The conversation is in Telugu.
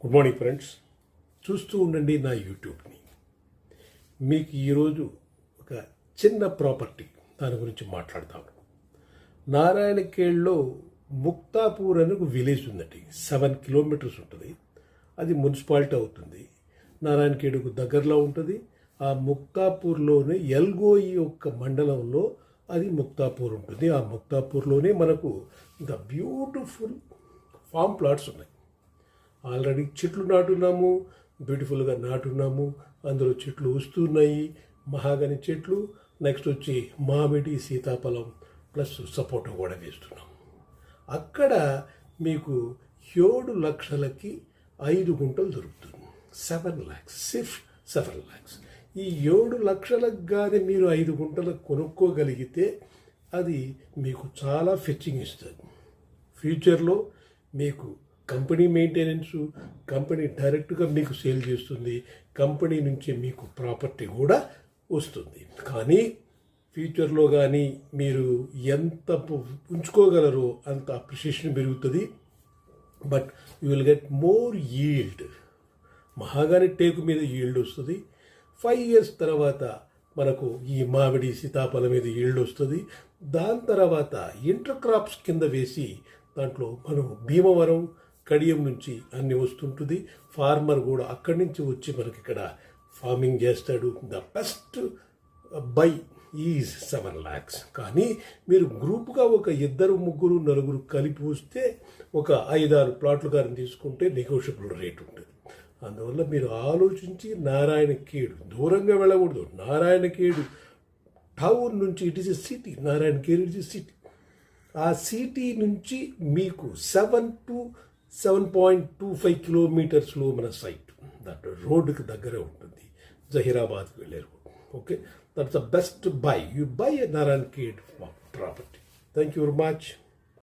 Good morning friends. చూస్తూ ఉండండి నా యూట్యూబ్ని. మీకు ఈరోజు ఒక చిన్న ప్రాపర్టీ దాని గురించి మాట్లాడతాను. నారాయణఖేడ్లో ముక్తాపూర్ అని ఒక విలేజ్ ఉందండి. 7 కిలోమీటర్స్ ఉంటుంది. అది మున్సిపాలిటీ అవుతుంది. నారాయణఖేడ్కు దగ్గరలో ఉంటుంది. ఆ ముక్తాపూర్లోనే ఎల్గోయి యొక్క మండలంలో అది ముక్తాపూర్ ఉంటుంది. ఆ ముక్తాపూర్లోనే మనకు ద బ్యూటిఫుల్ ఫామ్ ప్లాట్స్ ఉన్నాయి. ఆల్రెడీ చెట్లు నాటున్నాము, బ్యూటిఫుల్గా నాటున్నాము. అందులో చెట్లు వస్తున్నాయి, మహాగని చెట్లు, నెక్స్ట్ వచ్చి మామిడి, సీతాఫలం ప్లస్ సపోటా కూడా వేస్తున్నాం. అక్కడ మీకు 7 లక్షలకి 5 గుంటలు దొరుకుతుంది. 7 lakhs, సిర్ఫ్ 7 lakhs. ఈ 7 లక్షలకు కానీ మీరు 5 గుంటలకు కొనుక్కోగలిగితే అది మీకు చాలా ఫెచ్చింగ్ ఇస్తుంది. ఫ్యూచర్లో మీకు కంపెనీ మెయింటెనెన్సు, కంపెనీ డైరెక్ట్గా మీకు సేల్ చేస్తుంది, కంపెనీ నుంచి మీకు ప్రాపర్టీ కూడా వస్తుంది. కానీ ఫ్యూచర్లో కానీ మీరు ఎంత ఉంచుకోగలరో అంత అప్రిషియేషన్ పెరుగుతుంది. But you will get more yield. Mahogany టేకు మీద ఈల్డ్ వస్తుంది. 5 years తర్వాత మనకు ఈ మామిడి, సీతాఫలం మీద ఈల్డ్ వస్తుంది. దాని తర్వాత ఇంటర్ క్రాప్స్ కింద వేసి దాంట్లో మనం భీమవరం, కడియం నుంచి అన్నీ వస్తుంటుంది. ఫార్మర్ కూడా అక్కడి నుంచి వచ్చి మనకి ఇక్కడ ఫార్మింగ్ చేస్తాడు. The best by is 7 lakhs. కానీ మీరు గ్రూప్గా ఒక 2, 3, 4 కలిపి వస్తే ఒక 5-6 ప్లాట్లు కానీ తీసుకుంటే నెగోషియబుల్ రేట్ ఉంటుంది. అందువల్ల మీరు ఆలోచించి నారాయణఖేడ్ దూరంగా వెళ్ళకూడదు. నారాయణఖేడ్ టౌన్ నుంచి it is a city. Narayankhed it is city. ఆ సిటీ నుంచి మీకు 7 to 7.25 కిలోమీటర్స్లో మన సైట్. దట్ రోడ్డుకి దగ్గరే ఉంటుంది. జహీరాబాద్కి వెళ్ళే road. Okay, that's the best by. You by a Narayankhed property. Thank you very much.